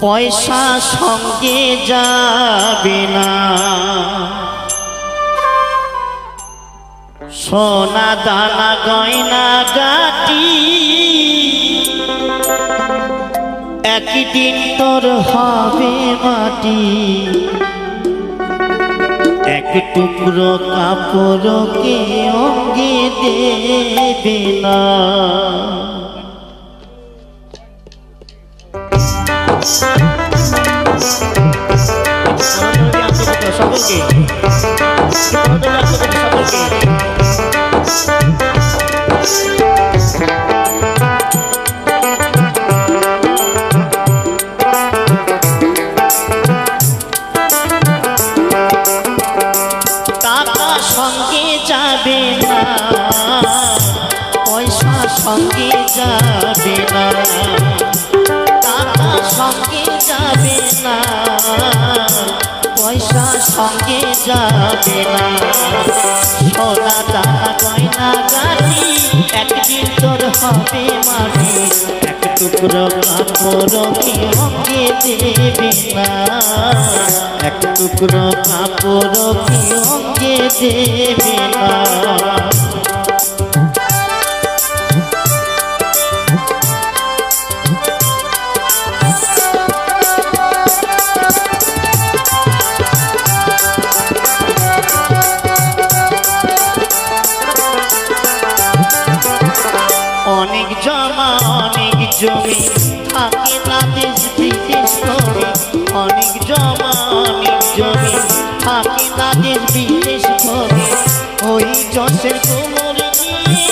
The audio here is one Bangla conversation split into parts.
পয়সা সঙ্গে যাবে না, সোনা দানা গয়না গাটি একদিন তোর হবে মাটি। এক টুকরো কাপড়কে অঙ্গে দেবে না। সকলকে টাকা সঙ্গে যাবে না, পয়সা সঙ্গে যাবে না, টাকা সঙ্গে যাবে না, পয়সা সঙ্গে যাবে না, সোনা দানা গয়না গাটি একদিন তোর হবে মাটি। এক টুকরো কাপড় কি অঙ্গে দেবে না, এক টুকরো কাপড় কি অঙ্গে দেবে না। অনেক জমা অনেক জমি থাকে না দেশ বিদেশ করে, অনেক জমা অনেক জমি থাকে না দেশ বিদেশ করে। ওই যশের কোমর নিয়ে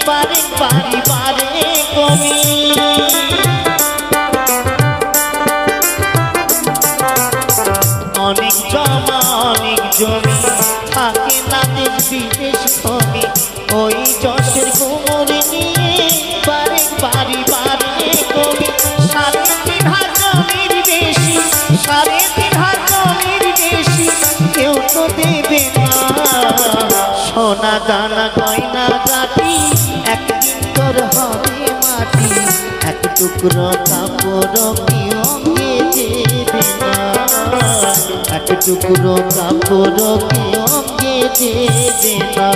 বারে বারে বারে কমি, অনেক জমা অনেক জমি থাকে না দেশ বিদেশ করে। ওই যশের কোমর নিয়ে বারে বারে বারে কমি। 3.5 হাত জমির বেশি, 3.5 হাত জমির বেশি কেউ তো দেবে না, সোনা দানা গয়না গাটি একদিন তোর হবে মাটি। এক টুকরো কাপড় কি অঙ্গে দেবে না, এক টুকরো কাপড় কি অঙ্গে দেবে না।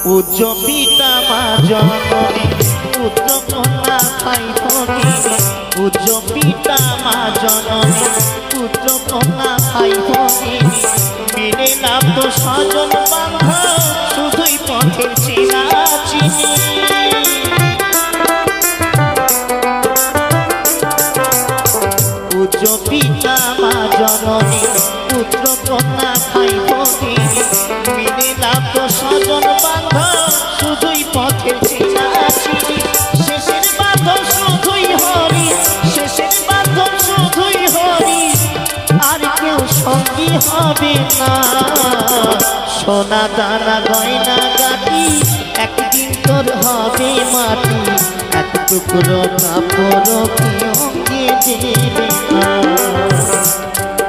পূজ্য পিতা মা জননী পুত্র কন্যা ভাই ভগিনী, পূজ্য পিতা মা জননী পুত্র কন্যা ভাই ভগিনী, মিলে লাভ তো স্বজন বান্ধব শুধুই পথের চেনা চিনি। পূজ্য পিতা মা জননী পুত্র কন্যা ভাই ভগিনী, মিলে লাভ তো স্বজন বান্ধব শুধুই পথের চেনা চিনি। শেষের বান্ধব শুধুই হরি, শেষের বান্ধব শুধুই হরি, আর কেউ সঙ্গী হবে না, সোনা দানা গয়না গাটি একদিন তোর হবে মাটি। এক টুকরো কাপড় কি অঙ্গে দেবে না,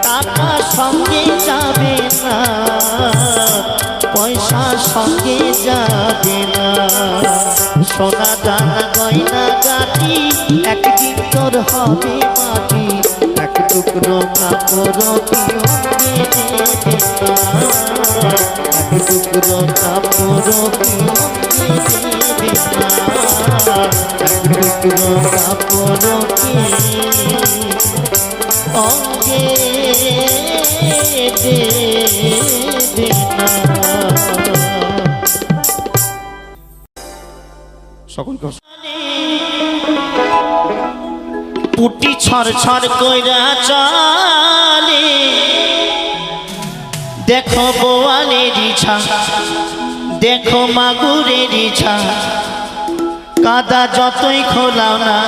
টাকা সঙ্গে যাবে না, পয়সা সঙ্গে যাবে না, সোনা দানা গয়না গাটি একদিন তোর হবে মাটি। এক টুকরো কাপড় কি অঙ্গে দেবে না, এক টুকরো কাপড় কি অঙ্গে দেবে না, এক টুকরো কাপড় কি অঙ্গে দেবে না। সকলকে পুটি ছড় ছড় কইরা চলে, দেখো বোয়ালের ইচ্ছা, দেখো মাগুরের ইচ্ছা, কাদা যতই খোলাও না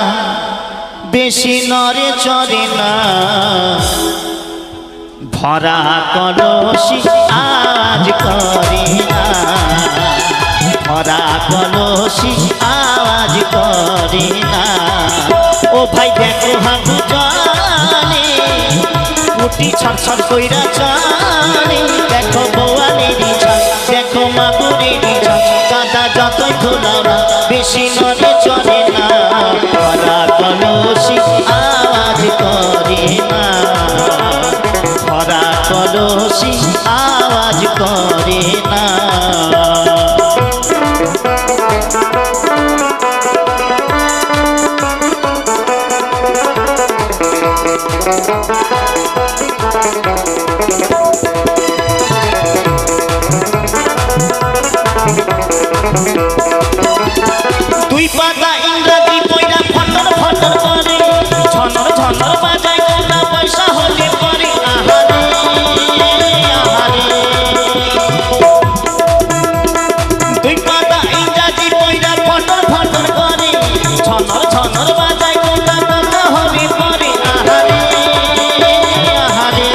বেশি নড়ে চড়ে না। ভরা কলসি আজ করে না, ভরা কলসি আওয়াজ করে না। ও ভাই দেখো হাঁটু জলে মুটি ছড়ছড় কইরা চলে, দেখো বোয়ালেরই ঝাল, দেখো মাগুরেরই ঝাল, কাদা যতই খোলাও না বেশি নড়ে চলে না। ভরা কলসি আওয়াজ করে না, ভরা কলসি আওয়াজ করে না। দুই পাতা ইংরাজি বইরা ফটর ফটর করে, ঝনর ঝনর বাজায় কোনা পয়সা হলে পরে। আহারে আহারে, দুই পাতা ইংরাজি বইরা ফটর ফটর করে, ঝনর ঝনর বাজায় কোনা পয়সা হলে পরে। আহারে আহারে,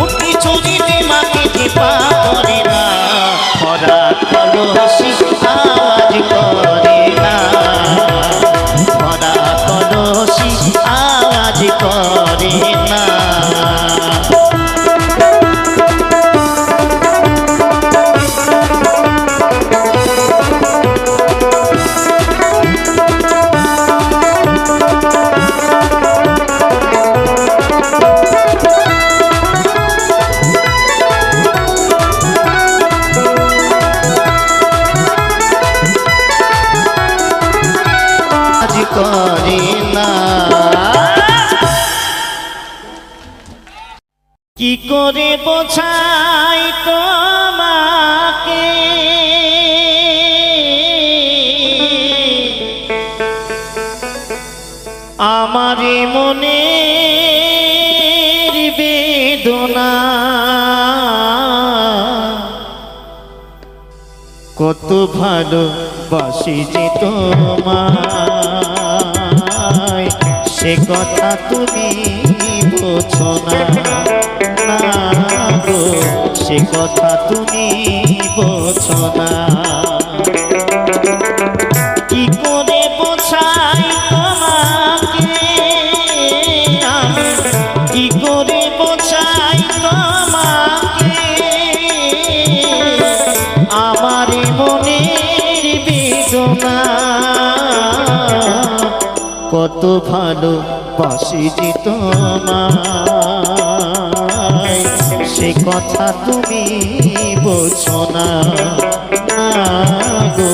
উঠি চুরিতে মাকে দীপা করে না, ভরা কলসি আওয়াজ করে না, ভরা কলসি আওয়াজ করে না। করে না, কি করে বোঝাই তোমাকে আমারে মনের বেদনা, কত ভালোবাসি যে তোমায়, সে কথা তুমি বোঝো না, না গো, সে কথা তুমি বোঝো না। কি করে বোঝাই তোমাকে আমি, কি করে বোঝাই তোমাকে আমার মনের বেদনা, কত ভালোবাসি যে তোমায়, সে কথা তুমি বোঝো না, না গো,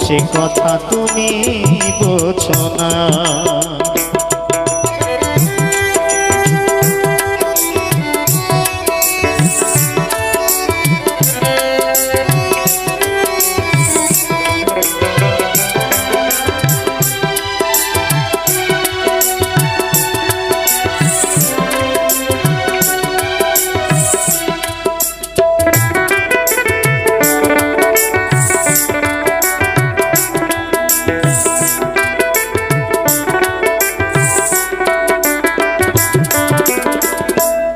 সে কথা তুমি বোঝো না।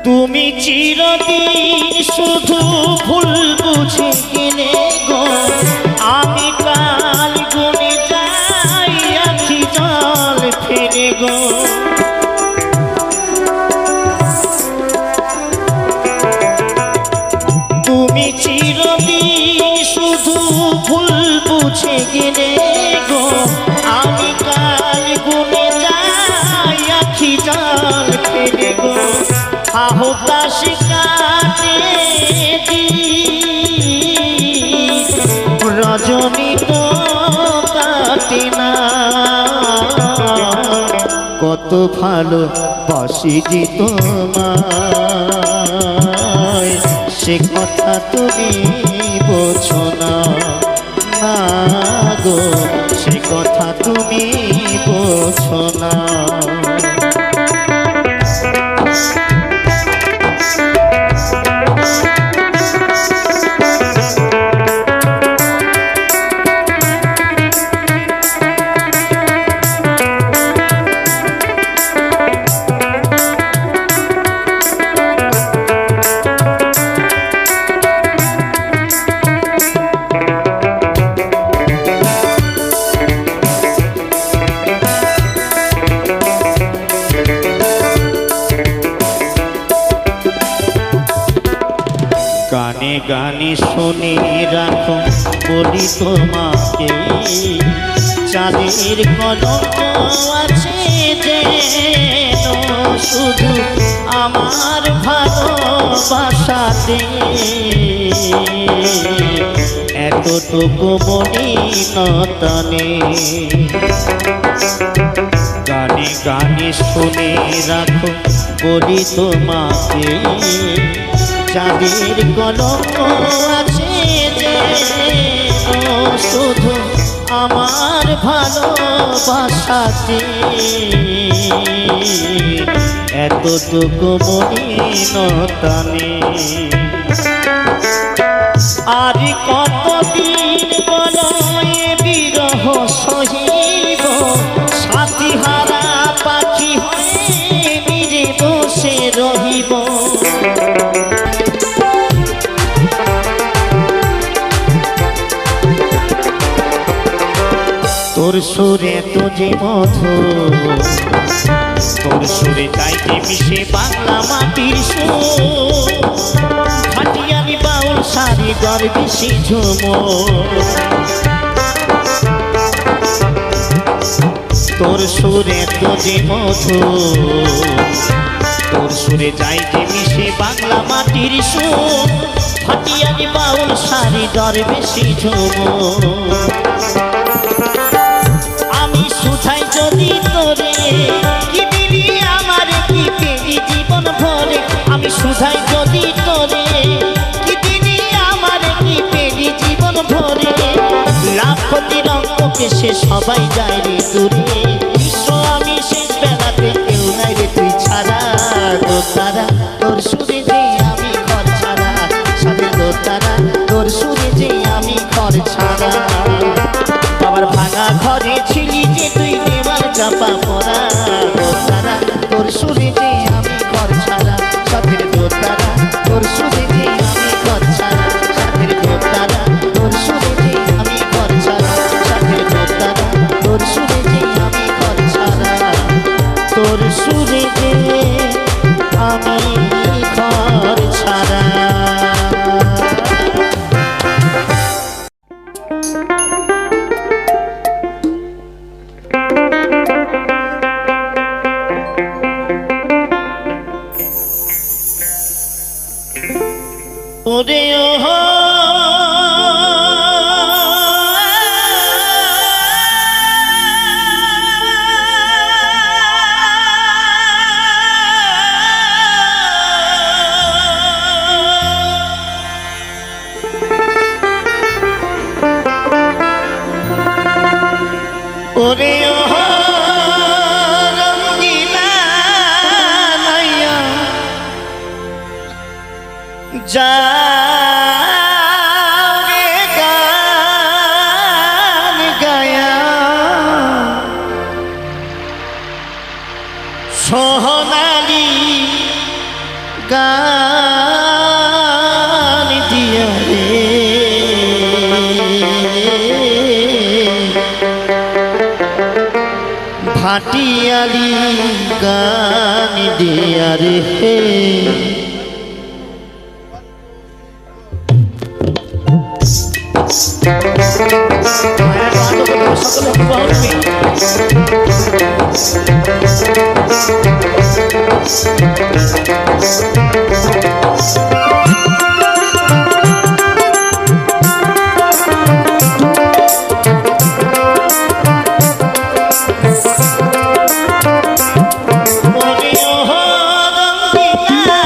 তুমি চিরদিন শুধু ভুল বুঝে গেলে গো, আমি কাল গুনে যাই আখি জল ফেলে গো। তুমি চিরদিন শুধু ভুল বুঝে গেলে গো, আমি কাল গুনে যাই আখি জল ফেলে গো। আহতাশ কাটে রজনী তো কাটে না, কত ভালোবাসি যে তোমায়, সে কথা তুমি বোঝো না, না গো, সে কথা তুমি বোঝো না। গানে শুনে রাখো বলি তোমাকে, চাঁদের কলঙ্ক আছে যেন শুধু আমার ভালোবাসাতে, এতটুকু মলিনতা নেই। গানে গানে শুনে রাখো বলি তোমাকে, চাঁদের কলঙ্ক আছে যেন শুধু আমার ভালোবাসাতে, এতটুকু মলিনতা নেই। আর কতদিন বলো এ বিরহ সহিব, সাথী হারা পাখি হয়ে নিরে বসে রহিব। তোর সুরে তো যে মধুর, তোর সুরে চাইতে মিশে বাংলা মাটির সুর, ভাটিয়ালি বাউল সারি দরবেশি ঝুমুর। তোর সুরে তো যে মধুর, তোর সুরে যাইতে মিশে বাংলা মাটির সুর, ভাটিয়ালি বাউল সারি দরবেশি ঝুমুর। আমি সুধাই যদি তোরে কি দিবি আমার কি পেলি জীবন ভরে, আমি সুধাই যদি তোরে কি দিবি আমার কি পেলি জীবন ভরে, লাখ তিরঙ্গকে সে সবাই যায় রে দূরে, বিশ্ব আমি শেষ বেলাতে কেউ নাই রে তুই ছাড়া। দোতারা তোর সুরে যে আমি ঘর ছাড়া, সাথে দোতারা তোর সুরে যে আমি ঘর ছাড়া। বাবার ভাঙা ঘরে ছিলি যে তুই দেওয়ার চাপা পড়া, দোতারা তোর সুরে যে আমি ঘর ছাড়া, সাথের দোতারা তোর সুরে যে আমি ঘর ছাড়া, সাথের দোতারা তোর সুরে যে আমি ঘর ছাড়া, সাথের দোতারা তোর সুরে যে আমি ঘর ছাড়া, তোর সুরে যে আমি ঘর ছাড়া। ওরে ওহো ওরে ওহো রঙ্গিলা নাইয়া যা সোহনালি গান দিয়া রে, ভাটিয়ালি গান দিয়া রে। ওরে ওহো রঙ্গিলা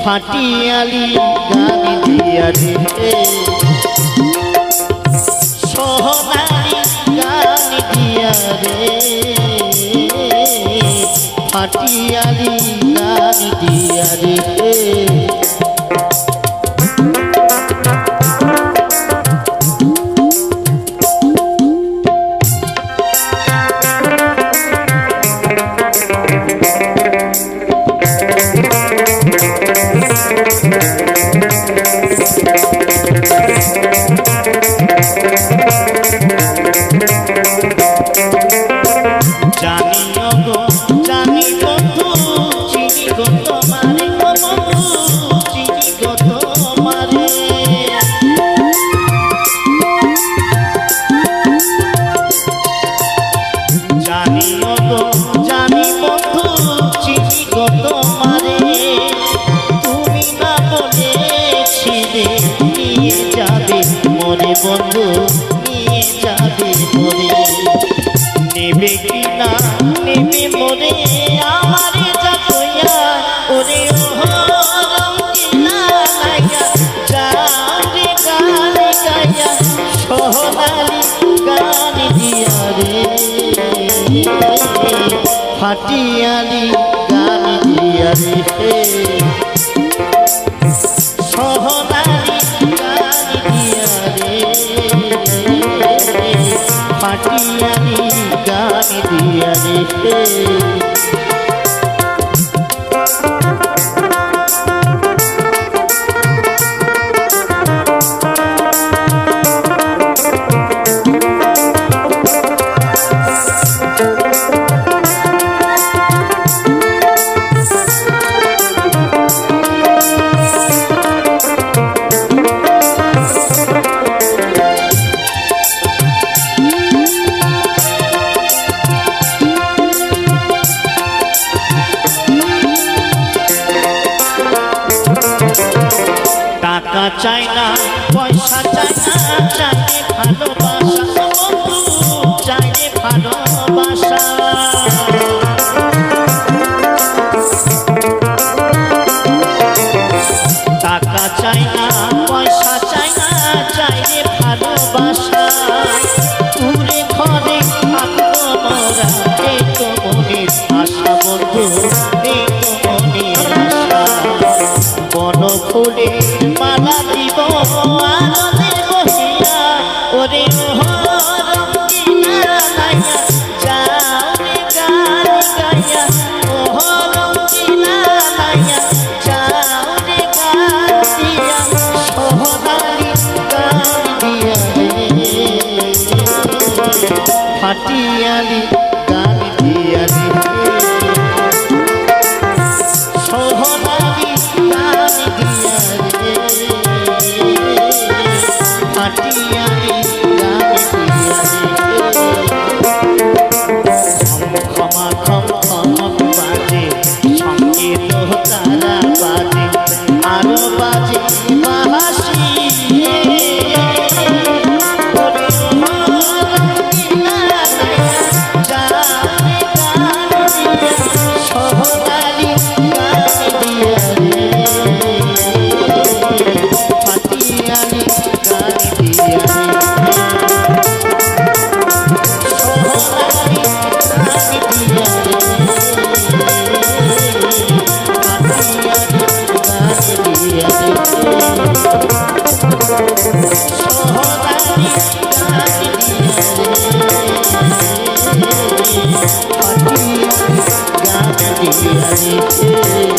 ফাটিয়ালি গান দিয়া রে সোহনালি গান দিয়া রে ফাটিয়ালি গান দিয়া রে বন্ধু নিয়ে যাবে মরে নেবে কি না নেবে মরে আমারে যাতইয়া ওরে রঙিলা লাইয়া যাবে গান গাইয়া সোহনালি গান দিয়া রে ফাটিয়ালি গান দিয়া রে সোহনালি গান দিয়া রে ফাটিয়ালি গান দিয়া রে টাকা চাই না পয়সা চাই না চাইলে ভালোবাসা বন্ধু চাইলে ভালোবাসা টাকা চাই না পয়সা চাই না চাইলে ভালোবাসা পুরে ঘরে থাকবো মোরা এই তো মনের আশা বন্ধু এই তো মনের আশা বন ফুলের মালা দিব আনন্দে বহিয়া ওরে রঙিলা লাইয়া যাও রে গান গাইয়া রঙিলা লাইয়া যাও রে গান দিয়া সোহনালি গান দিয়া রে ফাটিয়ালি গান দিয়া রে সোহনালি গান দিয়া রে ফাটিয়ালি গান দিয়া রে ক্ষমা খমক বাজে সঙ্গীত তারা বাজে আরো বাজে বাহাসি সোহনালি গান দিয়া রে ফাটিয়ালি গান দিয়া রে সোহনালি গান দিয়া রে ফাটিয়ালি গান দিয়া রে সোহনালি গান দিয়া রে ফাটিয়ালি গান দিয়া রে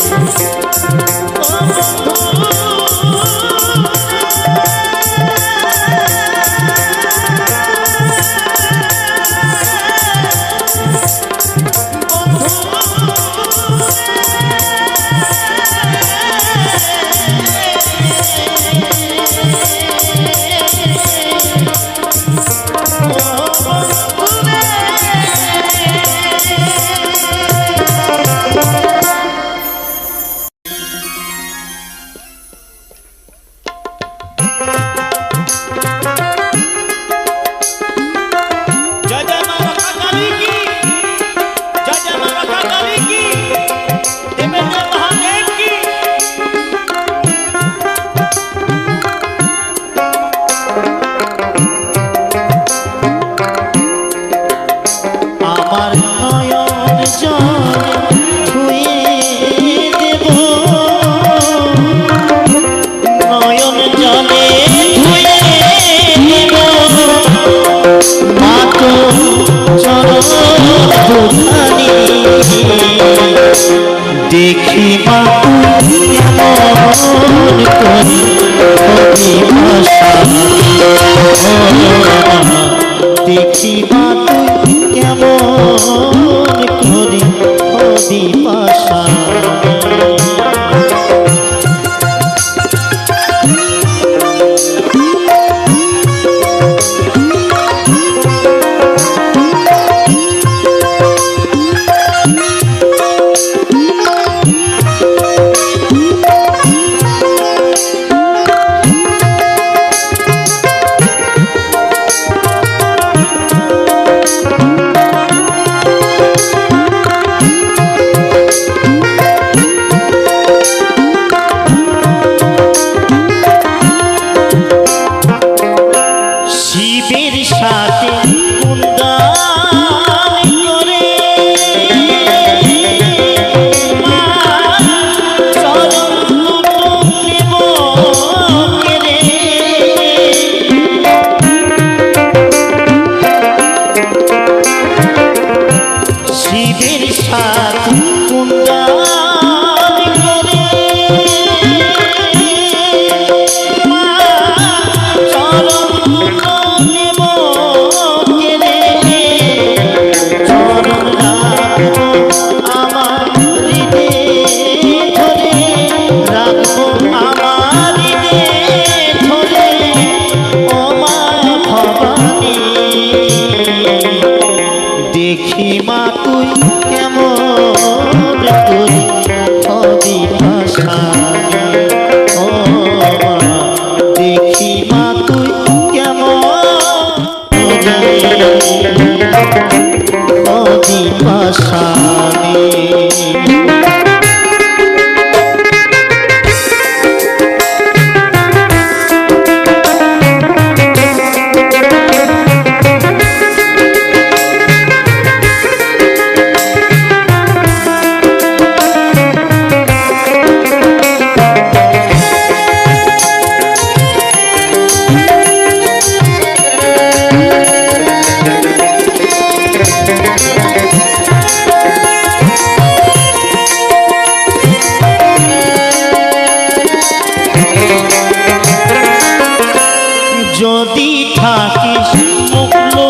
যদি থাকিস মুখলো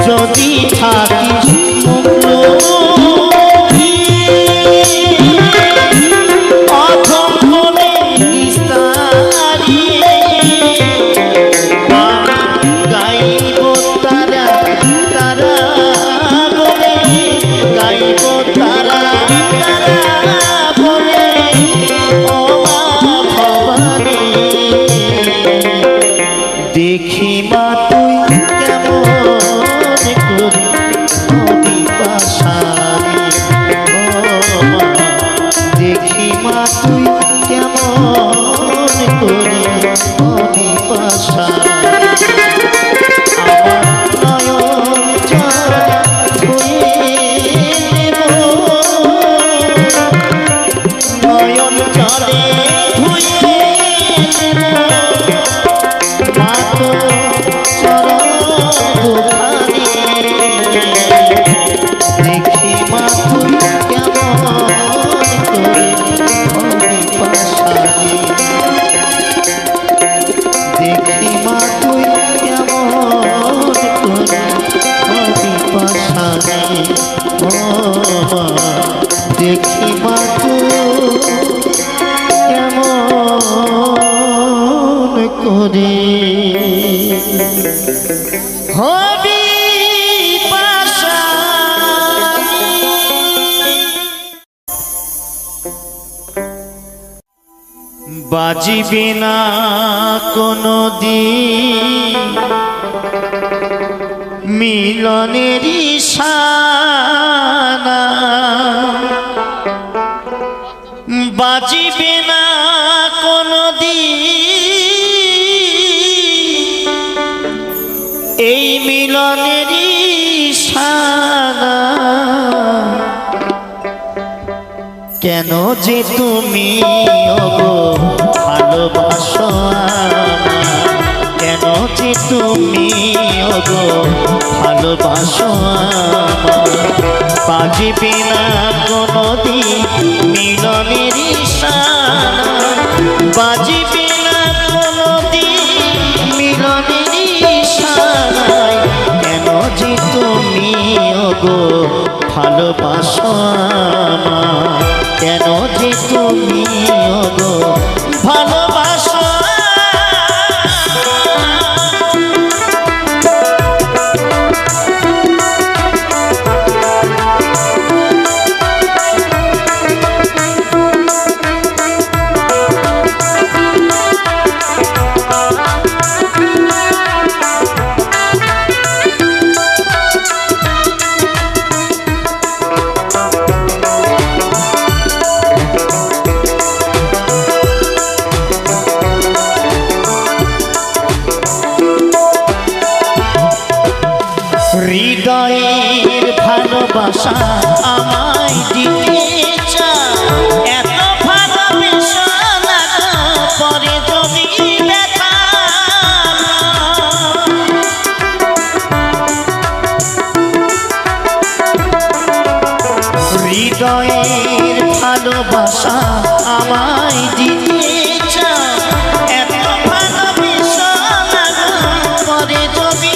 যদি থাকিস মুখলো দেখি মা তুই কেমন করে নদী পাশারে দেখি মা তুই কেমন করে নদী পাশারে আমার নয়ন জলে ধুয়ে দেব নয়ন জলে ধুয়ে দেখি মা তুই কেমন করে নদী পাশারে দেখি মা তুই কেমন করে নদী পাশারে দেখি মা তুই কেমন করে হবি বাজিবে না কোনো দিন মিলনের ইশারা বাজিবে না কোনো দিন এই মিলনের ইশারা কেন যে তুমি ওগো ভালোবাসো কেন যে তুমি ওগো ভালোবাসো বাজিবে না কোনোদিন মিলনের ইশারা বাজিবে না কোনোদিন মিলনের ইশারায় কেন যে তুমি ওগো ভালোবাসো কেন যে তুমি ওগো ভালোবাসো হৃদয়ের ভালোবাসা আমায় দিতে চাও এত ভালোবাসা না পরে যদি ব্যথা হৃদয়ের ভালোবাসা আমায় দিতে চাও এত ভালোবাসা না পরে যদি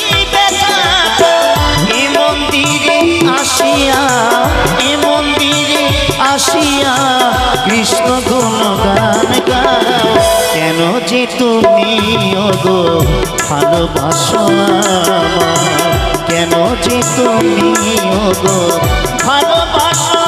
আসিয়া কৃষ্ণ গুণগান গাও কেন যে তুমি ওগো ভালোবাসো কেন যে তুমি ওগো ভালোবাসো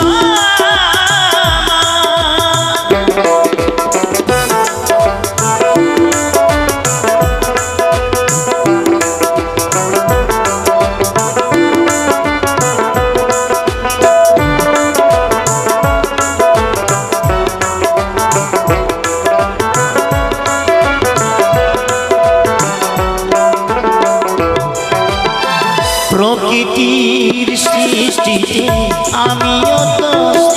প্রকৃতির সৃষ্টিতে আমিও তো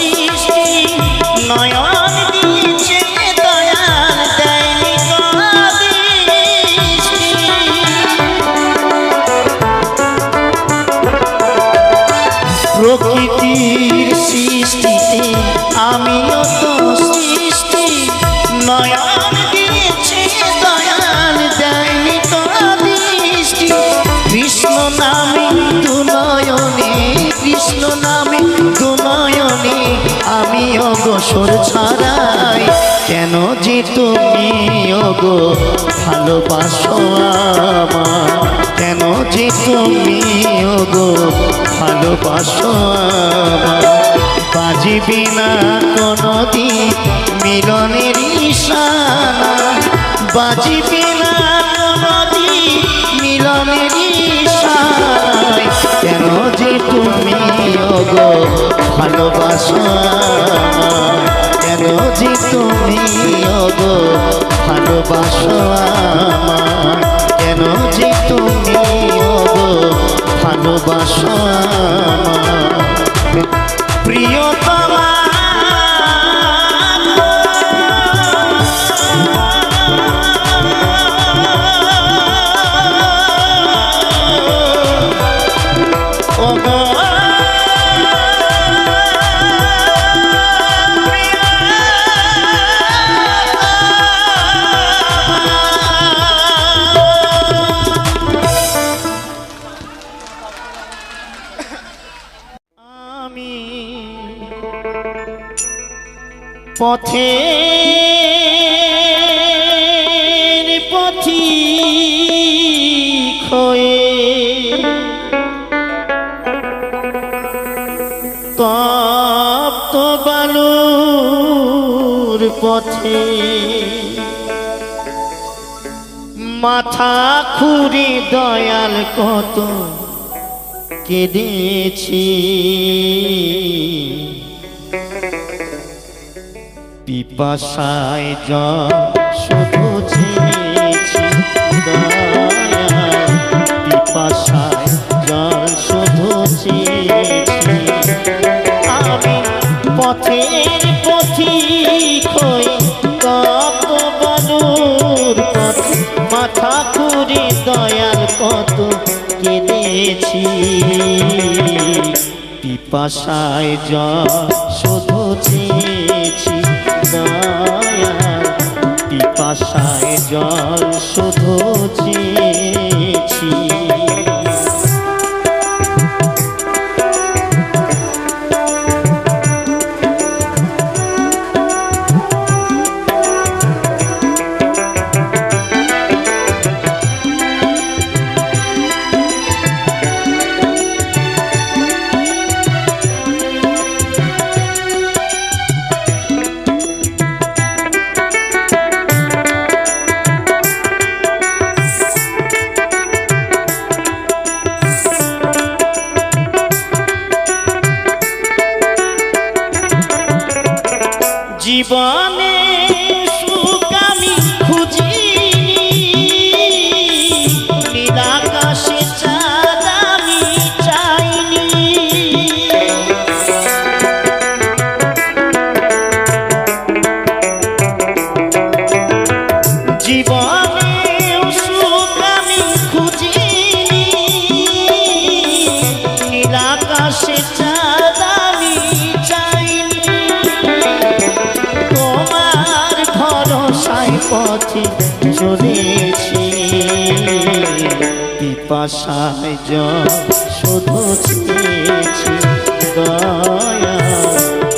কেন যে তুমি ওগো ভালোবাসো আমায়, কেন যে তুমি ওগো ভালোবাসো আমায়। বাজিবে না কোনদিন মিলনের ইশারা, বাজিবে না কোনদিন মিলনের ইশারায়, কেন যে তুমি ওগো ভালোবাসো আমায়, কেন যে তুমি ওগো ভালোবাসো আমায়, কেন যে তুমি ওগো ভালোবাসো আমায়। প্রিয়তমা পথের পথিক হয়ে তপ্ত বালুর পথে মাথা খুঁড়ে দয়াল কত কেঁদেছি, পিপাসায় জল শুধু চেয়েছি দয়াল, পিপাসায় জল শুধু চেয়েছি। আমি পথের পথিক হয়ে তপ্ত বালুর পথে মাথা খুঁড়ে দয়াল কত কেঁদেছি, পিপাসায় জল শুধু চেয়েছি দয়াল, পিপাসায় জল শুধু চেয়েছি। জীবনে সুখ আমি খুঁজিনি, নীল আকাশে চাঁদ আমি চাইনি, জীবনে সুখ আমি খুঁজিনি, নীল আকাশে চাঁদ আমি চাইনি, তোমার ভরসায় পথে চলেছি, পিপাসায় জল শুধু চেয়েছি দয়াল,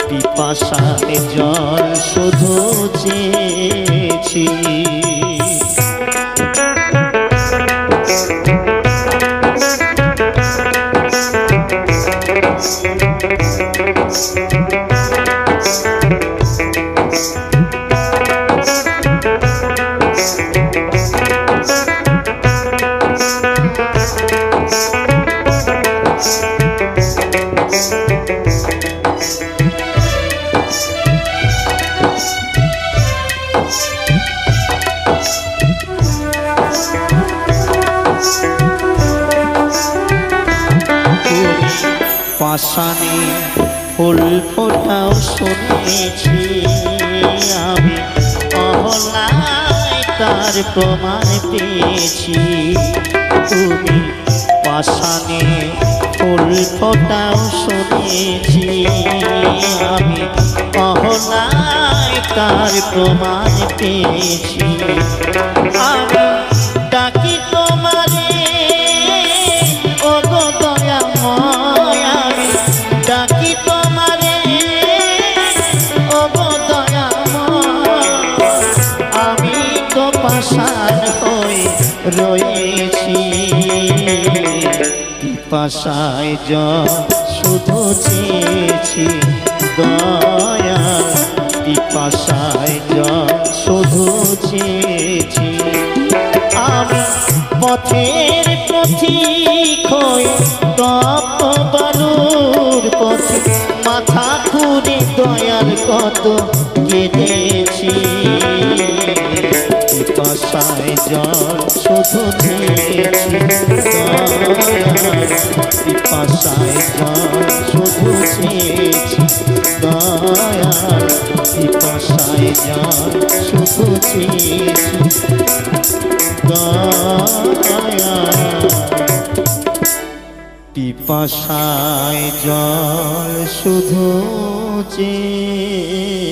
পিপাসায় জল শুধু চেয়েছি। পাষাণে ফুল ফোটাও শুনেছি আমি, অহলায় তার প্রমাণ পেয়েছি, তুমি পাষাণে ফুল ফোটাও শুনেছি আমি, অহলায় তার প্রমাণ পেয়েছি। আমি ডাকি তোমারে ওগো দয়াময়, আমি ডাকি তোমারে ওগো দয়াময়, পাষাণ হয়ে রয়েছি পিপাসায় জল শুধু চেয়েছি দয়াল পিপাসায় জল শুধু চেয়েছি আমি পথের পথিক হয়ে তপ্ত বালুর পথে মাথা ঘুরে দয়াল কত কেঁদেছি পিপাসায় জল শুধু চেয়েছি দয়াল পিপাসায় জল শুধু চেয়েছি দয়াল পিপাসায় জল শুধু চেয়েছি দয়াল পিপাসায় জল শুধু চেয়েছি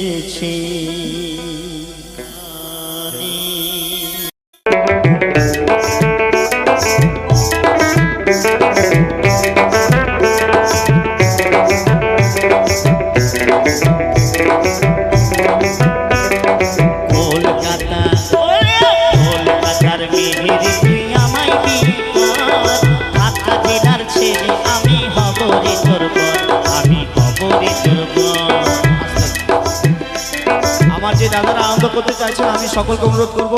দাদারা আনন্দ করতে চাইছেন আমি সকলকে অনুরোধ করব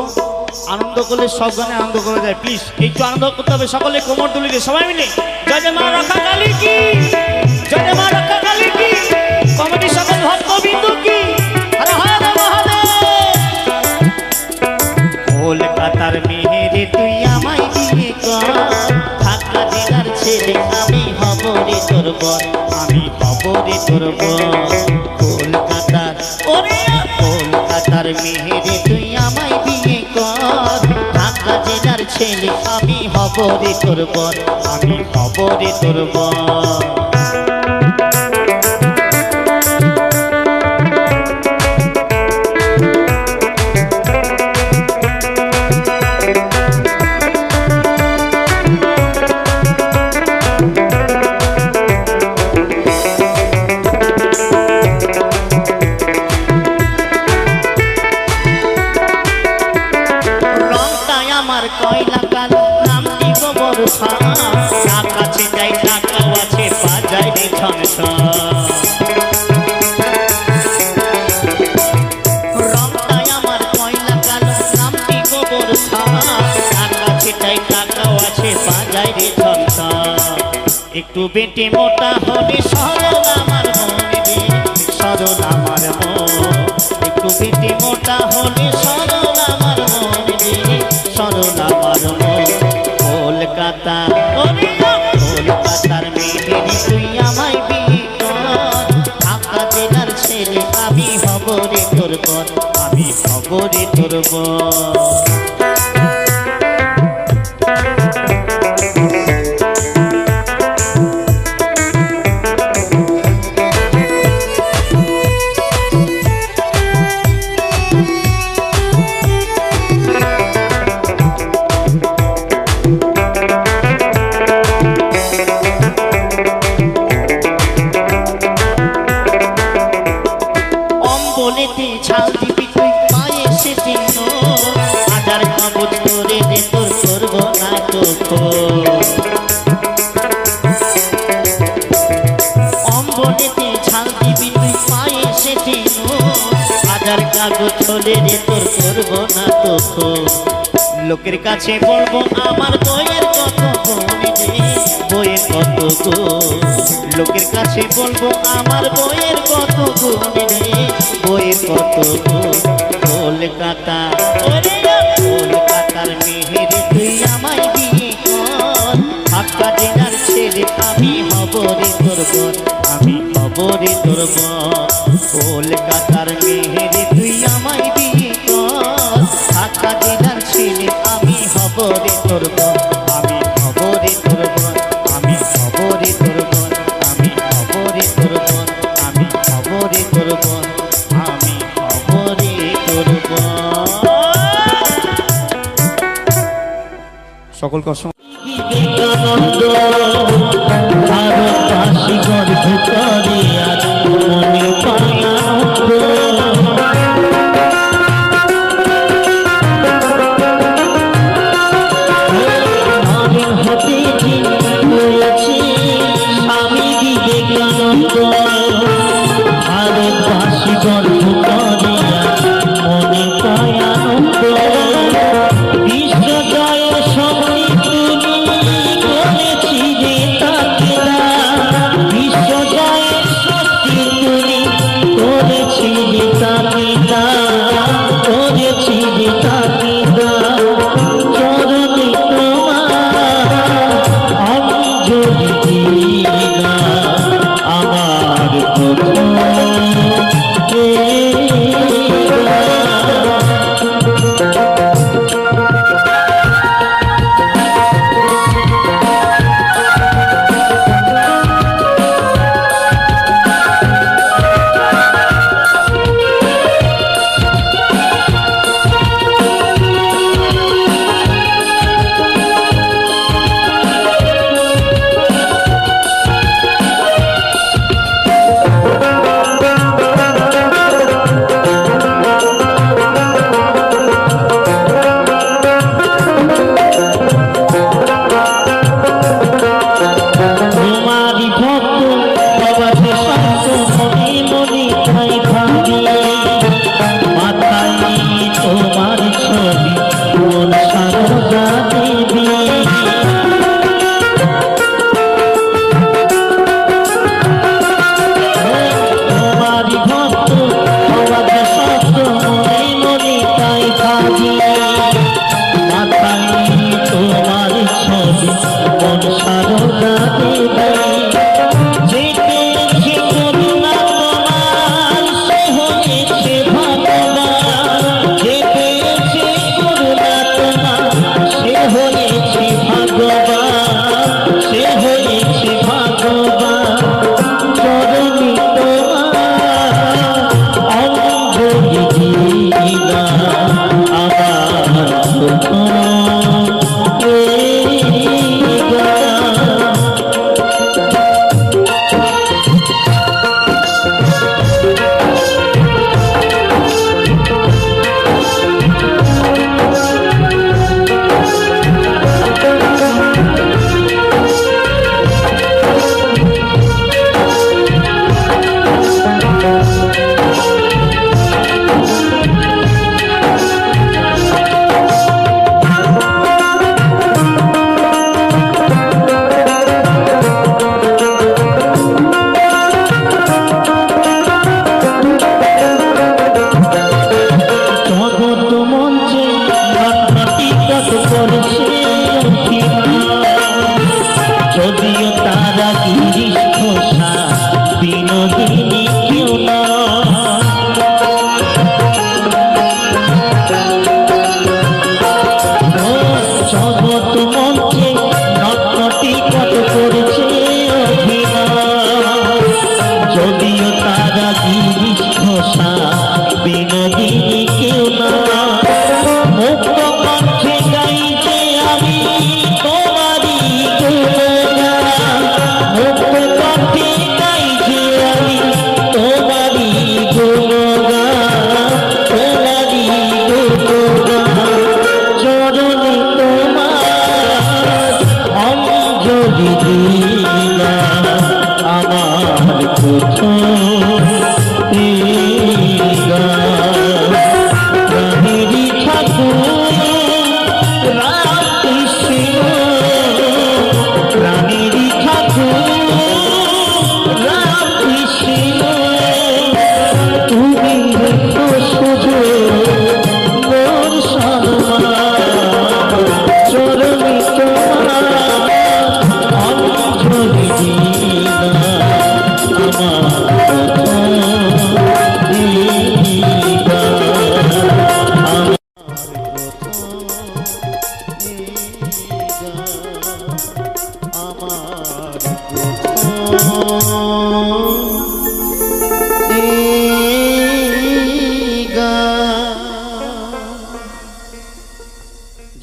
আনন্দ করলে সব গানে আনন্দ করা যায় প্লিজ একটু আনন্দ করতে হবে সকলে কোমর তুলে সবাই মিলে জয় জয় মা রক্ষা কালী কি জয় জয় মা রক্ষা কালী কি কমিটি সকল ভক্তবৃন্দ কি হর হর মহাদেব কলকাতার মেহেরে তুই আমায় বিয়ে কর ঢাকা জেলার ছেলে আমি হব রে তোর বর আমি হব রে তোর বর কলকাতার ওরে কলকাতার মেহেরে তুই আমায় বিয়ে কর ঢাকা জেলার ছেলে আমি হব রে তোর বর আমি হব রে তোর বর কয়লা কালো নামটি গোবর কাছে যাই টাকাও আছে বাজায় রে রংটাই আমার কয়লা কালো নামটি গোবর কাছে যাই টাকাও আছে বাজায় রে একটু বেটে মোটা হলে সরল আমার মনে রে সরল আমার মন একটু বেটে মোটা হলে সরল আমার মনে রে সরল আমার মন কলকাতা কলকাতার মেয়েরে তুই আমায় বিয়ে কর ঢাকা জেলার ছেলে আমি হব রে তোর বর আমি হব রে তোর বর ছাল দিবি তুই পায়ে সে চিহ্ন হাজার কাগজ করে দে তোর করবো না তো অম্বলেতে ছাল দিবি তুই পায়ে সে চিহ্ন হাজার কাগজ করে দে তোর করবো না তো লোকের কাছে বলবো আমার বইয়ের কত গুণ রে বইয়ের কত গুণ লোকের কাছে বলবো আমার বইয়ের কত গুণ রে বইয়ের কত গুণ কলকাতা কলকাতার মেহেরে তুই আমায় বিয়ে কর ঢাকা জেলার ছেলে আমি হব রে তোর বর আমি হব রে তোর বর কলকাতার মেহেরে তুই আমায় বিয়ে কর ঢাকা জেলার ছেলে আমি হব রে তোর বর আমি হব রে তোর বর আমি হব রে তোর বর আমি হব রে তোর বর আমি হব রে তোর বর আমি হব রে তোর বর সকলকে বিবেকানন্দ ভারতবাসী গর্ভ করে আজ মনে পায় করেছি যে তাকিদা চরণে তোমার অঞ্জলি দিলা আমার প্রথম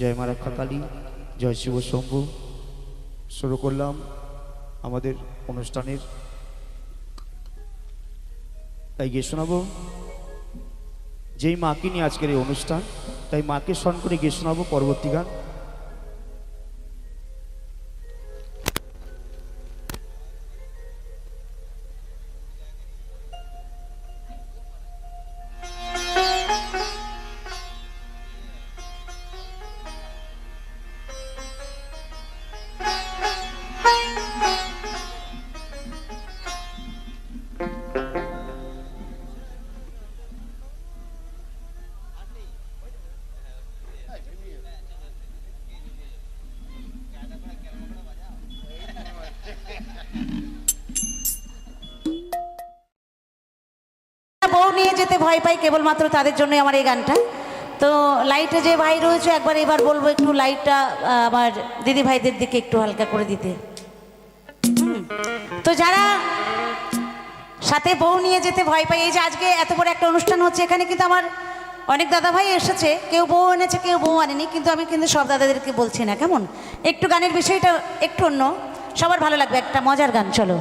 জয় মা রক্ষা কালী, জয় শিব শম্ভু। শুরু করলাম আমাদের অনুষ্ঠানের। তাই গিয়ে শোনাবো যেই মাকে নিয়ে আজকের এই অনুষ্ঠান, তাই মাকে স্মরণ করে গিয়ে শোনাবো পরবর্তী গান। যেতে ভয় পাই কেবলমাত্র তাদের জন্যই আমার এই গানটা। তো লাইটে যে ভাই রয়েছে একবার এবার বলবো একটু লাইটটা আমার দিদি ভাইদের দিকে একটু হালকা করে দিতে। তো যারা সাথে বউ নিয়ে যেতে ভয় পাই, এই যে আজকে এত বড় একটা অনুষ্ঠান হচ্ছে, এখানে কিন্তু আমার অনেক দাদা ভাই এসেছে, কেউ বউ এনেছে কেউ বউ আনেনি, কিন্তু আমি কিন্তু সব দাদাদেরকে বলছি না, কেমন একটু গানের বিষয়টা একটু অন্য, সবার ভালো লাগবে, একটা মজার গান। চলো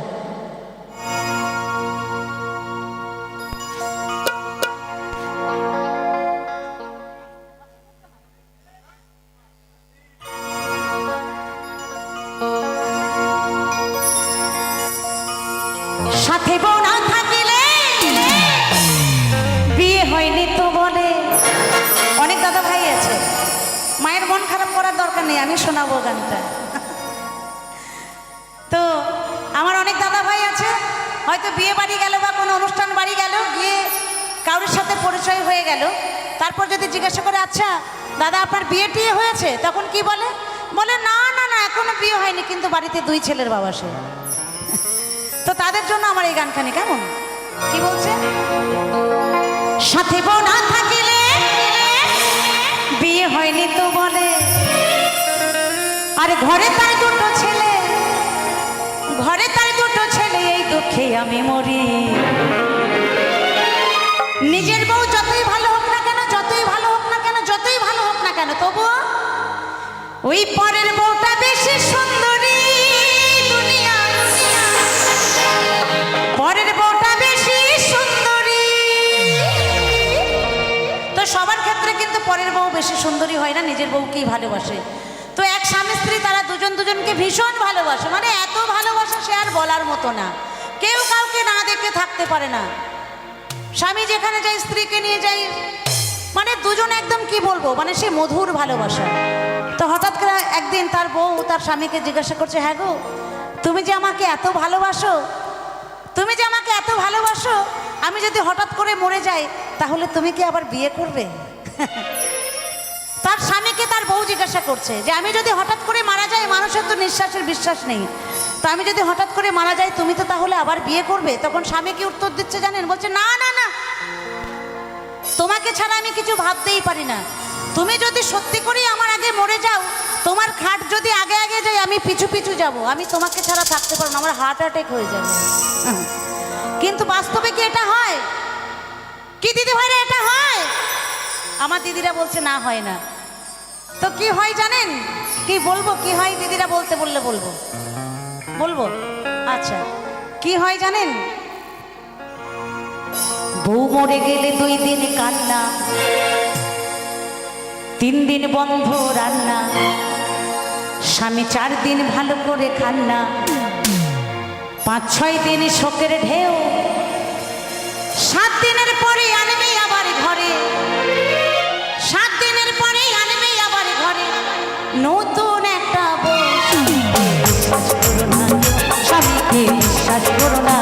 সাথে বউ না থাকিলে বিয়ে হয়নি তো বলে। অনেক দাদা ভাই আছে, মায়ের মন খারাপ করার দরকার নেই, আমি শোনাবো গানটা। তো আমার অনেক দাদা ভাই আছে, হয়তো বিয়ে বাড়ি গেল বা কোনো অনুষ্ঠান বাড়ি গেল, গিয়ে কারোর সাথে পরিচয় হয়ে গেল, তারপর যদি জিজ্ঞাসা করে আচ্ছা দাদা আপনার বিয়ে টিয়ে হয়েছে, তখন কি বলে? বলে না না না এখনো বিয়ে হয়নি, কিন্তু বাড়িতে 2 ছেলের বাবা সে। তো তাদের জন্য আমার এই গানখানি, কেমন কি বলছে? সাথে বউ না থাকিলে বিয়ে হয়নি তো বলে, আর ঘরে তার 2 ছেলে, ঘরে তার 2 ছেলে, এই দুঃখে আমি মরি। নিজের বউ যতই ভালো হোক না কেন, যতই ভালো হোক না কেন, যতই ভালো হোক না কেন, তবুও ওই পরের বউটা বেশি সুন্দরী। পরের বউটা বেশি সুন্দরী। তো সবার ক্ষেত্রে কিন্তু পরের বউ বেশি সুন্দরী হয় না, নিজের বউকেই ভালোবাসে। তো এক স্বামী স্ত্রী তারা দুজন দুজনকে ভীষণ ভালোবাসে, মানে এত ভালোবাসে সে আর বলার মতো না, কেউ কাউকে না দেখে থাকতে পারে না। স্বামী যেখানে যায় স্ত্রীকে নিয়ে যায়, মানে দুজন একদম কি বলবো, মানে সে মধুর ভালোবাসা। তো হঠাৎ করে একদিন তার বউ তার স্বামীকে জিজ্ঞাসা করছে, হ্যাঁ গো তুমি যে আমাকে এত ভালোবাসো, তুমি যে আমাকে এত ভালোবাসো, আমি যদি হঠাৎ করে মরে যাই তাহলে তুমি কি আবার বিয়ে করবে? তার স্বামীকে তার বউ জিজ্ঞাসা করছে যে আমি যদি হঠাৎ করে মারা যাই, মানুষের তো নিঃশ্বাসের বিশ্বাস নেই, তো আমি যদি হঠাৎ করে মারা যাই তুমি তো তাহলে আবার বিয়ে করবে? তখন স্বামী কি উত্তর দিচ্ছে জানেন? বলছে না না না, তোমাকে ছাড়া আমি কিছু ভাবতেই পারি না। তুমি যদি সত্যি করেই আমার আগে মরে যাও, তোমার খাট যদি আগে আগে যাই, আমি পিছু পিছু যাব, আমি তোমাকে ছাড়া থাকতে পারবো না, আমার হার্ট অ্যাটাক হয়ে যাবে। কিন্তু বাস্তবে কি এটা হয়? কি দিদি ভাইরা এটা হয়? আমার দিদিরা বলছে না হয় না। তো কি হয় জানেন? কি বলবো কি হয়? দিদিরা বলতে বললে বলবো, বলবো। আচ্ছা কি হয় জানেন? বউ মরে গেলে 2 দিন কান্না, 3 দিন বন্ধ রান্না, স্বামী 4 দিন ভালো করে খান্না, 5-6 দিন শোকের ঢেউ, 7 দিনের পরে আনবে আবার ঘরে, 7 দিনের পরে আনবে আবার ঘরে নতুন একটা বউ। স্বামীকে বিশ্বাস করো না,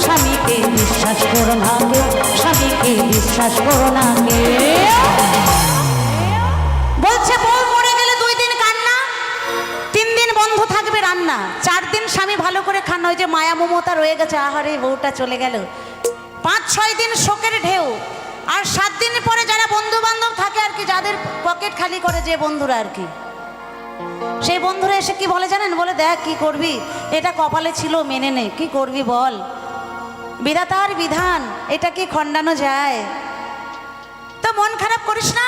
স্বামীকে বিশ্বাস করো না, স্বামীকে বিশ্বাস করো না। বলছে বউ মরে গেলে 2 দিন কান্না, 3 দিন বন্ধ থাকবে রান্না, 4 দিন স্বামী ভালো করে খান, ওই যে মায়া মমতা রয়ে গেছে, আহারে বউটা চলে গেল, 5-6 দিন শোকের ঢেউ, আর 7 দিন পরে যারা বন্ধু বান্ধব থাকে আর কি, যাদের পকেট খালি করে যে বন্ধুরা আর কি, সেই বন্ধুরা এসে কি বলে জানেন? বলে দেখ কি করবি, এটা কপালে ছিল মেনে নে, কি করবি বল, বিধাতার বিধান, এটা কি খণ্ডানো যায়? তো মন খারাপ করিস না,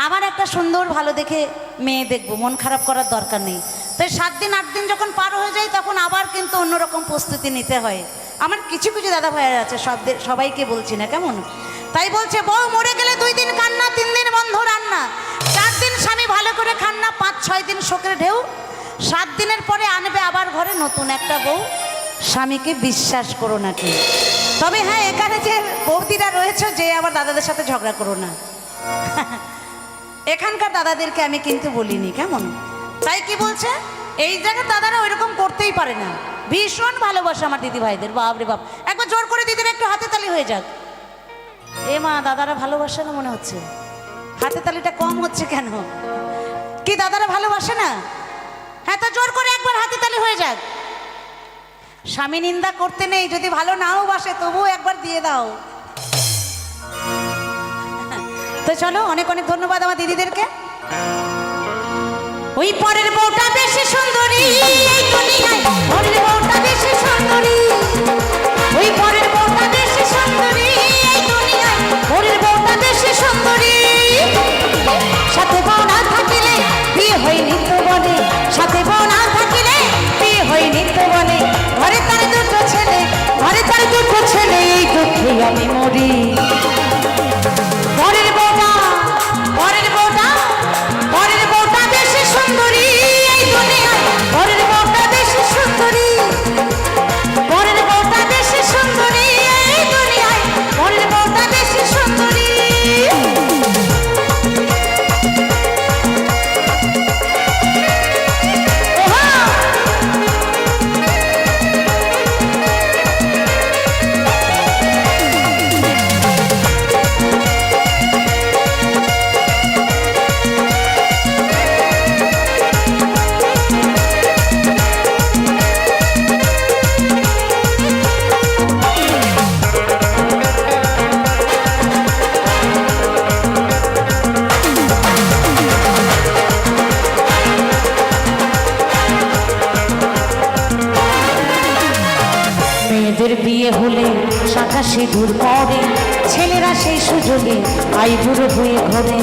আবার একটা সুন্দর ভালো দেখে মেয়ে দেখবো, মন খারাপ করার দরকার নেই। তো 7 দিন 8 দিন যখন পার হয়ে যায় তখন আবার কিন্তু অন্যরকম প্রস্তুতি নিতে হয়। আমার কিছু কিছু দাদা ভাইয়ের আছে, সবাইকে বলছি না, কেমন? তাই বলছে বউ মরে গেলে 2 দিন কান্না, 3 দিন বন্ধ রান্না, 4 দিন স্বামী ভালো করে খান্না, 5-6 দিন শোকের ঢেউ, 7 দিনের পরে আনবে আবার ঘরে নতুন একটা বউ। স্বামীকে বিশ্বাস করো না কি? তবে হ্যাঁ, এখানে যে বৌদিরা রয়েছে, যে আবার দাদাদের সাথে ঝগড়া করো না। এখানকার দাদাদেরকে আমি কিন্তু বলিনি, কেমন? তাই কি বলছে, এই জায়গার দাদারা ওইরকম করতেই পারে না, ভীষণ ভালোবাসে আমার দিদি ভাইদের। বাপ রে বাপ, একবার জোর করে দিদির একটু হাতে তালি হয়ে যাক। এ মা, দাদারা ভালোবাসে না মনে হচ্ছে, হাতে তালিটা কম হচ্ছে কেন? কি দাদারা ভালোবাসে না? হ্যাঁ, তো জোর করে একবার হাতে তালি হয়ে যাক। স্বামী নিন্দা করতে নেই, যদি ভালো নাও বাসে তবুও একবার দিয়ে দাও। তো চলো, অনেক অনেক ধন্যবাদ আমার দিদিদেরকে। ওই পরের বউটা বেশি সুন্দরী এই দুনিয়ায়, পরের বউটা বেশি সুন্দরী, ওই পরের বউটা বেশি সুন্দরী এই দুনিয়ায়, পরের বউটা বেশি সুন্দরী। সাথে বউ না থাকিলে বিয়ে হয় নিত্য বলে, সাথে বউ না থাকিলে বিয়ে হয় নিত্য বলে। ঘরে তার দুটো ছেলে, ঘরে তার দুটো ছেলে, এই দুঃখে আমি মরি। পরের বউটা, পরের বউটা, পরের বউটা বেশি সুন্দরী এই দুনিয়ায়, পরের বউটা বেশি সুন্দরী, পরের বউটা বেশি সুন্দরী এই দুনিয়ায়, পরের বউটা বেশি সুন্দরী। মেয়েদের বিয়ে হলে শাখা সিঁদুর পরে, ছেলেরা সেই সুযোগে আইবুড়ো হয়ে ঘরে।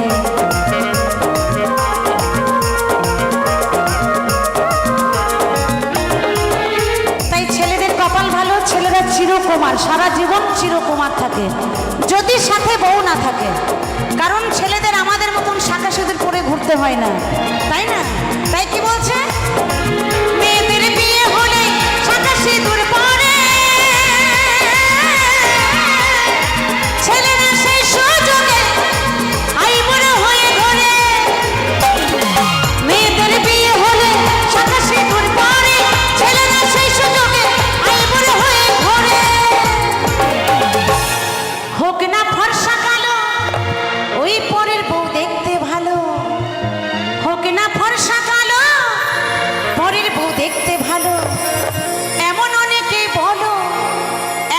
তাই ছেলেদের কপাল ভালো, ছেলেরা চিরকুমার, সারা জীবন চিরকুমার থাকে যদি সাথে বউ না থাকে। কারণ ছেলেদের আমাদের মতন শাখা সিঁদুর পরে ঘুরতে হয় না, তাই না? তাই কি বলছে, মেয়েদের বিয়ে হলে শাখা সিঁদুর পরে, ছেলেরা সেই সুযোগে আইবুড়ো হয়ে ঘরে। মেয়েদের বিয়ে হলে শাখা সিঁদুর পরে, ছেলেরা সেই সুযোগে আইবুড়ো হয়ে ঘরে। হোক না ফর্সা কালো, ওই পরের বউ দেখতে ভালো, হোক না ফর্সা কালো, পরের বউ দেখতে ভালো। এমন অনেকেই বলো,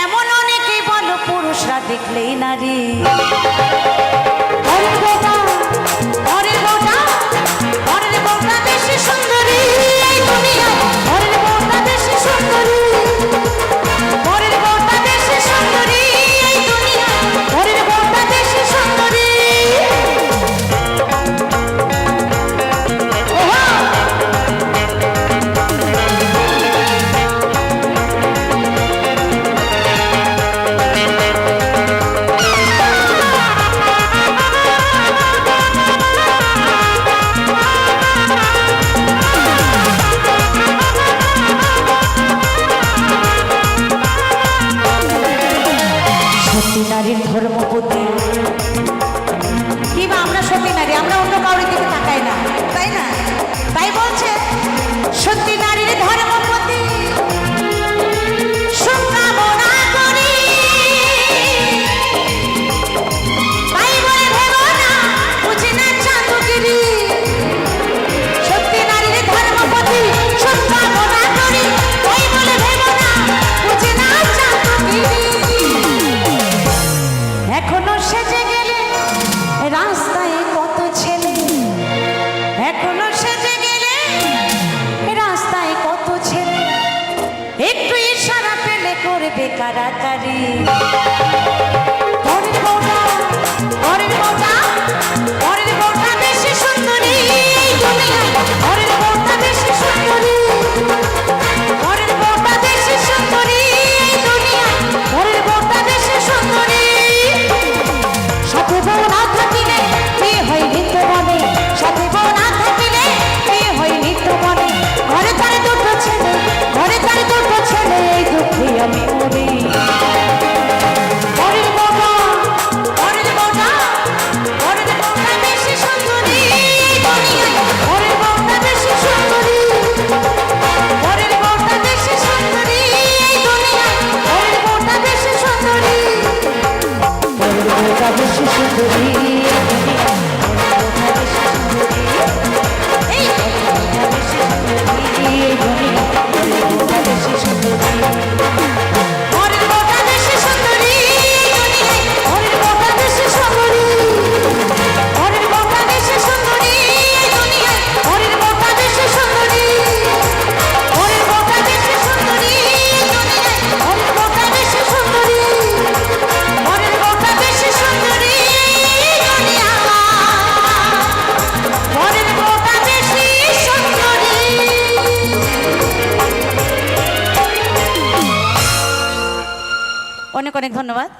এমন অনেকেই বলো, পুরুষরা দেখলেই নারী। পরের বউটা, পরের বউটা, পরের বউটা বেশি সুন্দরী এই দুনিয়ায়, পরের বউটা বেশি সুন্দরী, পরের বউটা বেশি সুন্দরী এই দুনিয়ায়, পরের বউটা বেশি সুন্দরী। সতী নারীর ধর্মপতি, কিংবা আমরা সতী নারী, আমরা অন্য কাউরের দিকে তাকাই না, তাই না? তাই বলছে সতী নারীর ধর্মপতি, সুকামনা করি, তাই বলে ভেবো না বুঝি না চাঁদগিরি। সতী নারীর ধর্মপতি, সুকামনা করি, তাই বলে ভেবো না বুঝি না চাঁদগিরি। এখনো সেজে গেলে রাস্তায় কত ছেলে, এখনো সেজে গেলে রাস্তায় কত ছেলে, একটু ইশারা পেলে করবে কারাকারি। পরের বউটা, পরের বউটা, পরের বউটা বেশি সুন্দরী এই দুনিয়ায়, পরের বউটা বেশি সুন্দরী, পরের বউটা বেশি সুন্দরী এই দুনিয়ায়, পরের বউটা বেশি সুন্দরী। সাথে বউ না থাকিলে বিয়ে হয় নিত্য বনে, সাথে বউ না থাকিলে বিয়ে হয় নিত্য বনে। ঘরে তার দুটো ছেলে, ঘরে তার দুটো ছেলে, এই দুঃখে আমি মরি। অনেক অনেক ধন্যবাদ।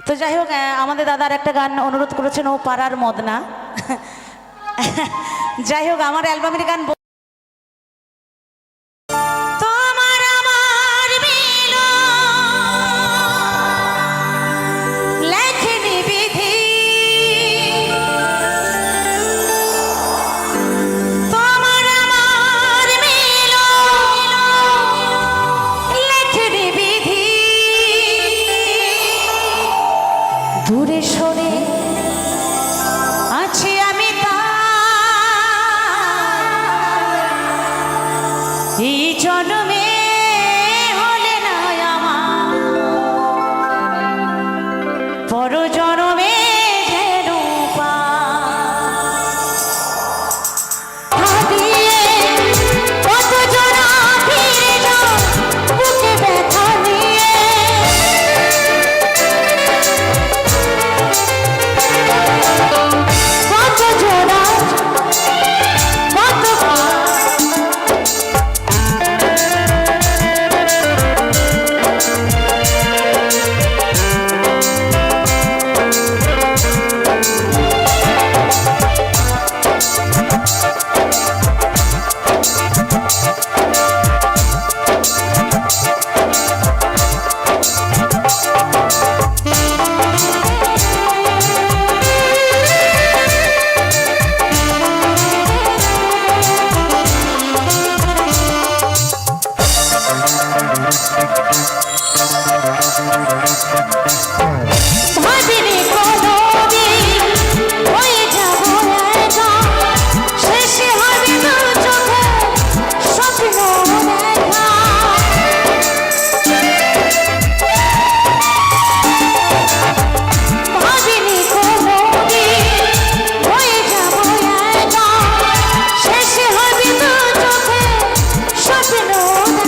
তো যাই হোক, আমাদের দাদার একটা গান অনুরোধ করেছেন, ও পাড়ার মদনা। যাই হোক, আমার অ্যালবামের গান তোমার আমার মিলন লেখনি বিধি, তোমার আমার মিলন লেখনি বিধি, দূরে সরে আছি আমি এই জন্মে হলে না আমার, পর জন্মে যেন কত জনা ফিরে যাও বুকে ব্যথা নিয়ে, কত জনা কত ভাবিনি কোনোদিন হয়ে যাব একা, শেষে হবে দু চোখে স্বপ্ন দেখা, ভাবিনি কোনোদিন হয়ে যাব একা, শেষে হবে দু চোখে স্বপ্ন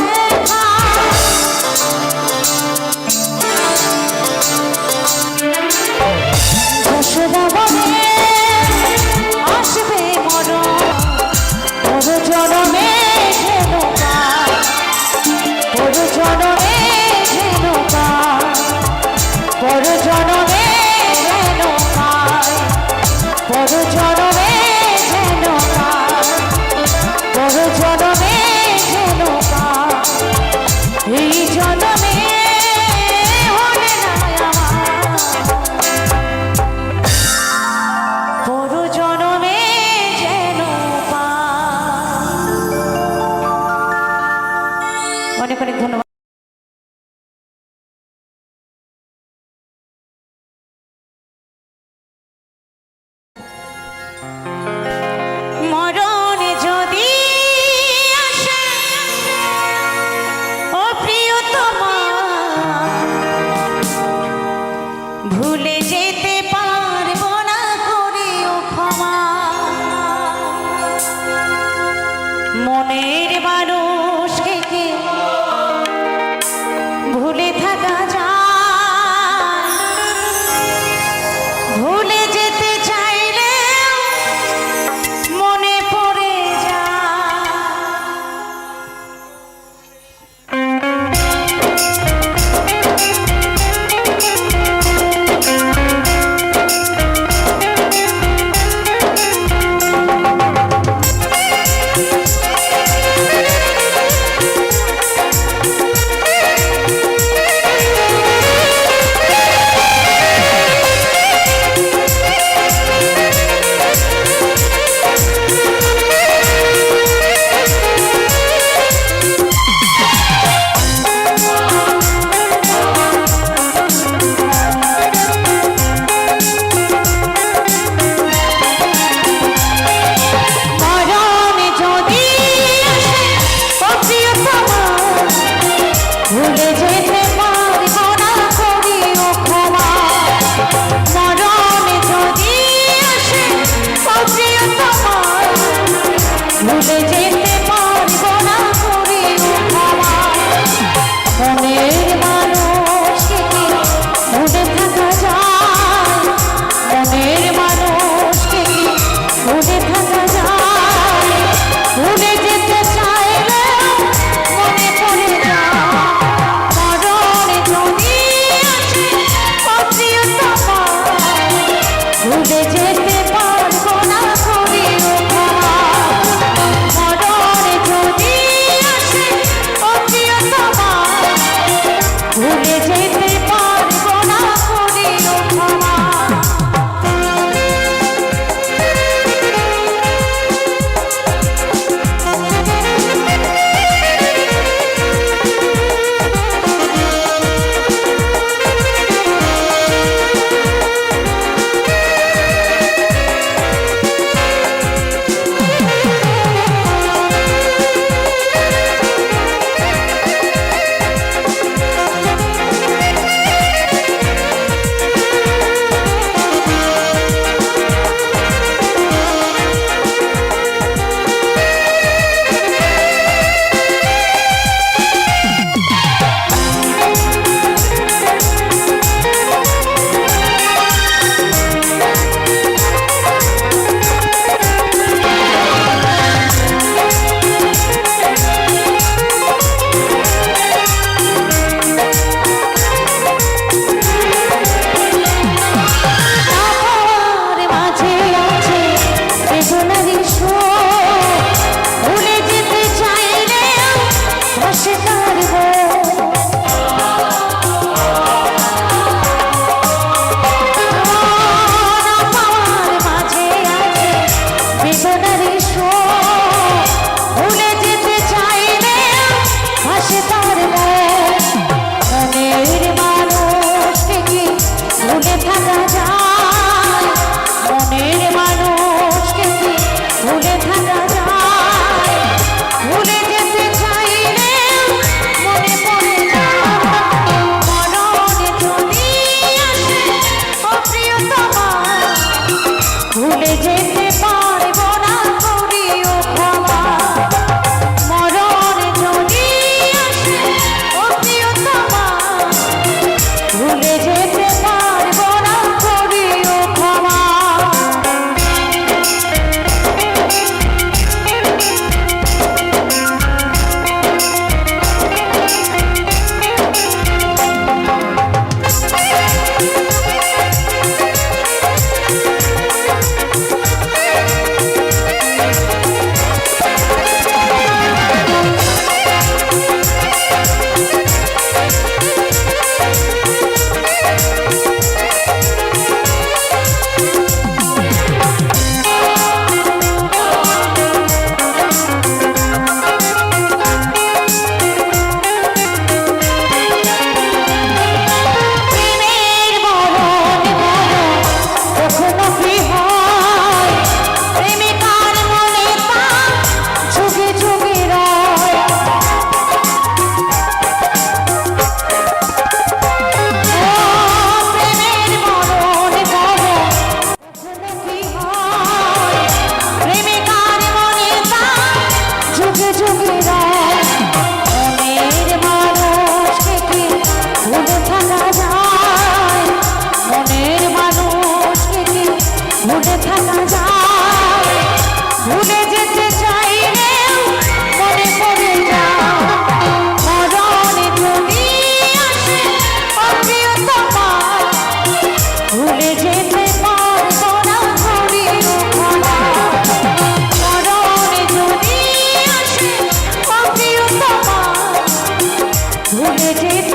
দেখা, যশোদা বনে আসবে মরণ, পর জনমে যেন পাই, পর জনমে যেন পাই, পর জনমে যেন পাই, পর জনমে যেন পাই, পর জনমে যেন পাই, এই জনমে হলে না আমার, পর জনমে যেন পাই। অনেক অনেক ধন্যবাদ। মরণ যদি আসে ও প্রিয়তমা, ভুলে যেতে পারবো না করিও ক্ষমা, মনের মানুষকে কি ভুলে থাকা যায়, ভুলে যেতে চাইলে মনে পড়ে যায়, বেঁচে